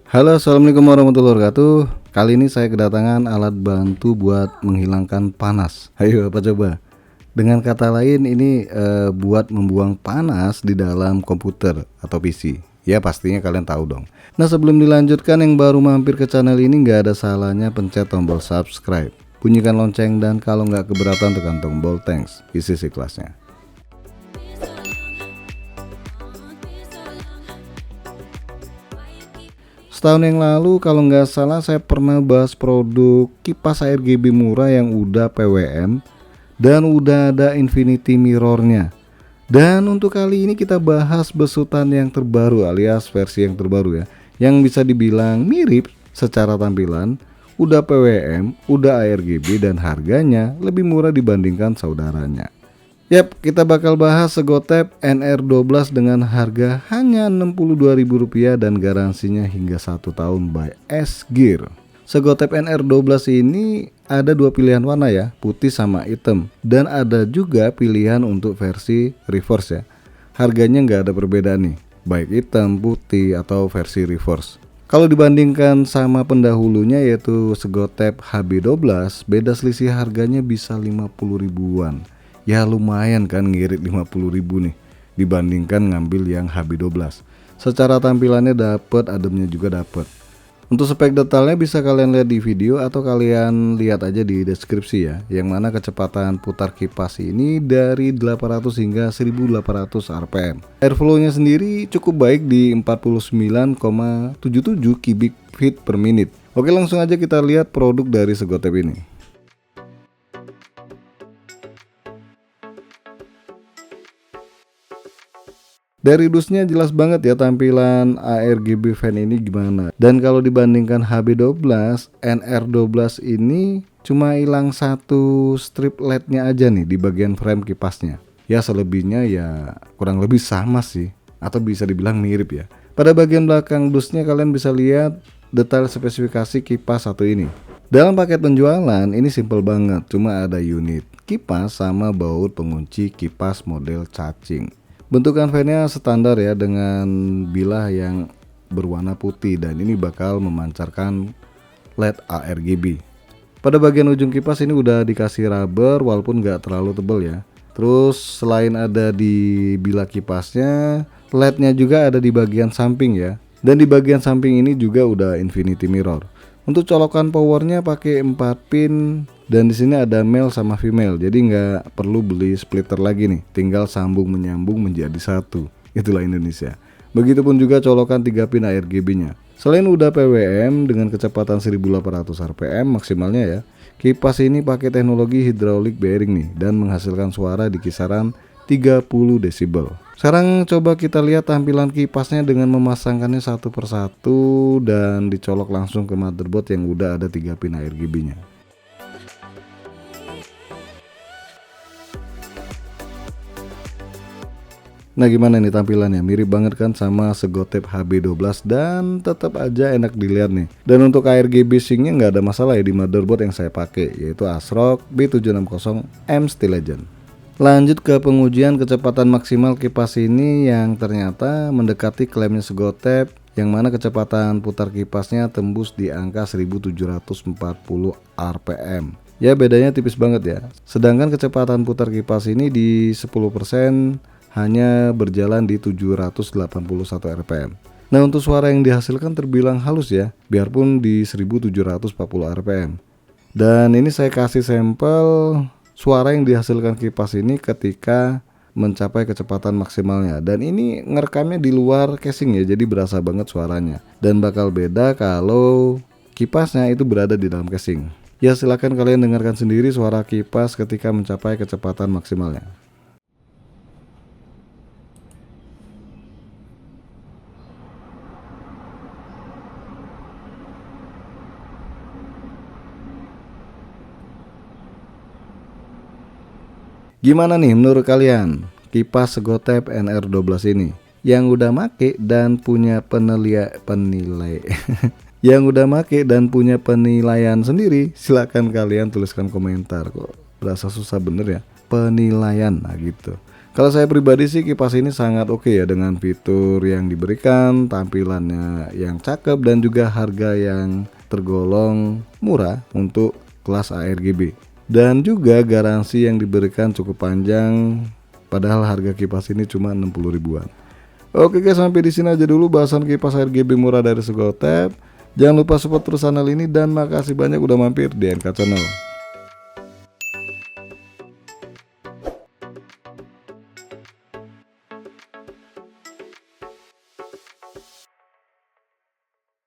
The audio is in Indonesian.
Halo, assalamualaikum warahmatullahi wabarakatuh. Kali ini saya kedatangan alat bantu buat menghilangkan panas. Ayo, apa coba? Dengan kata lain, ini buat membuang panas di dalam komputer atau PC. Ya, pastinya kalian tahu dong. Nah, sebelum dilanjutkan, yang baru mampir ke channel ini nggak ada salahnya pencet tombol subscribe, bunyikan lonceng, dan kalau nggak keberatan tekan tombol thanks. Isi kelasnya. Setahun yang lalu kalau nggak salah saya pernah bahas produk kipas ARGB murah yang udah PWM dan udah ada infinity mirrornya. Dan untuk kali ini kita bahas besutan yang terbaru alias versi yang terbaru ya, yang bisa dibilang mirip secara tampilan, udah PWM, udah ARGB, dan harganya lebih murah dibandingkan saudaranya. Yap, kita bakal bahas Segotep NR12 dengan harga hanya Rp62.000 dan garansinya hingga 1 tahun by S-Gear. Segotep NR12 ini ada dua pilihan warna ya, putih sama hitam, dan ada juga pilihan untuk versi reverse ya. Harganya nggak ada perbedaan nih, baik hitam, putih, atau versi reverse. Kalau dibandingkan sama pendahulunya yaitu Segotep HB12, beda selisih harganya bisa 50 ribuan. Ya lumayan kan, ngirit 50.000 nih dibandingkan ngambil yang HB12. Secara tampilannya dapet, ademnya juga dapet. Untuk spek detailnya bisa kalian lihat di video atau kalian lihat aja di deskripsi ya, yang mana kecepatan putar kipas ini dari 800 hingga 1800 rpm. Airflow-nya sendiri cukup baik di 49,77 cubic feet per minute. Oke, langsung aja kita lihat produk dari Segotep ini. Dari dusnya jelas banget ya tampilan ARGB fan ini gimana. Dan kalau dibandingkan HB12, NR12 ini cuma hilang satu strip LED-nya aja nih di bagian frame kipasnya. Ya selebihnya ya kurang lebih sama sih, atau bisa dibilang mirip ya. Pada bagian belakang dusnya kalian bisa lihat detail spesifikasi kipas satu ini. Dalam paket penjualan ini simple banget, cuma ada unit kipas sama baut pengunci kipas model cacing. Bentukan fan-nya standar ya, dengan bilah yang berwarna putih, dan ini bakal memancarkan LED ARGB. Pada bagian ujung kipas ini udah dikasih rubber walaupun nggak terlalu tebal ya. Terus selain ada di bilah kipasnya, LED-nya juga ada di bagian samping ya. Dan di bagian samping ini juga udah infinity mirror. Untuk colokan powernya pakai 4 pin, dan di sini ada male sama female, jadi nggak perlu beli splitter lagi nih, tinggal sambung menyambung menjadi satu. Itulah Indonesia. Begitupun juga colokan 3 pin ARGB-nya. Selain udah PWM dengan kecepatan 1800 rpm maksimalnya ya, kipas ini pakai teknologi hydraulic bearing nih dan menghasilkan suara di kisaran 30 desibel. Sekarang coba kita lihat tampilan kipasnya dengan memasangkannya satu persatu dan dicolok langsung ke motherboard yang udah ada 3 pin ARGB-nya. Nah gimana nih tampilannya, mirip banget kan sama Segotep HB12 dan tetap aja enak dilihat nih. Dan untuk ARGB sync-nya nggak ada masalah ya di motherboard yang saya pakai, yaitu ASRock B760M Steel Legend. Lanjut ke pengujian kecepatan maksimal kipas ini yang ternyata mendekati klaimnya Segotep, yang mana kecepatan putar kipasnya tembus di angka 1740 rpm. Ya bedanya tipis banget ya. Sedangkan kecepatan putar kipas ini di 10% hanya berjalan di 781 rpm. Nah untuk suara yang dihasilkan terbilang halus ya, biarpun di 1740 rpm. Dan ini saya kasih sampel suara yang dihasilkan kipas ini ketika mencapai kecepatan maksimalnya. Dan ini ngerekamnya di luar casing ya, jadi berasa banget suaranya. Dan bakal beda kalau kipasnya itu berada di dalam casing. Ya silahkan kalian dengarkan sendiri suara kipas ketika mencapai kecepatan maksimalnya. Gimana nih menurut kalian kipas Segotep NR12 ini? Yang udah make dan punya yang udah make dan punya penilaian sendiri, silakan kalian tuliskan komentar. Kok berasa susah bener ya. penilaian. Nah gitu. Kalau saya pribadi sih kipas ini sangat oke ya, dengan fitur yang diberikan, tampilannya yang cakep, dan juga harga yang tergolong murah untuk kelas ARGB. Dan juga garansi yang diberikan cukup panjang, padahal harga kipas ini cuma 60 ribuan. Oke guys, sampai di sini aja dulu bahasan kipas RGB murah dari Segotep. Jangan lupa support terus channel ini, dan makasih banyak udah mampir di NK Channel.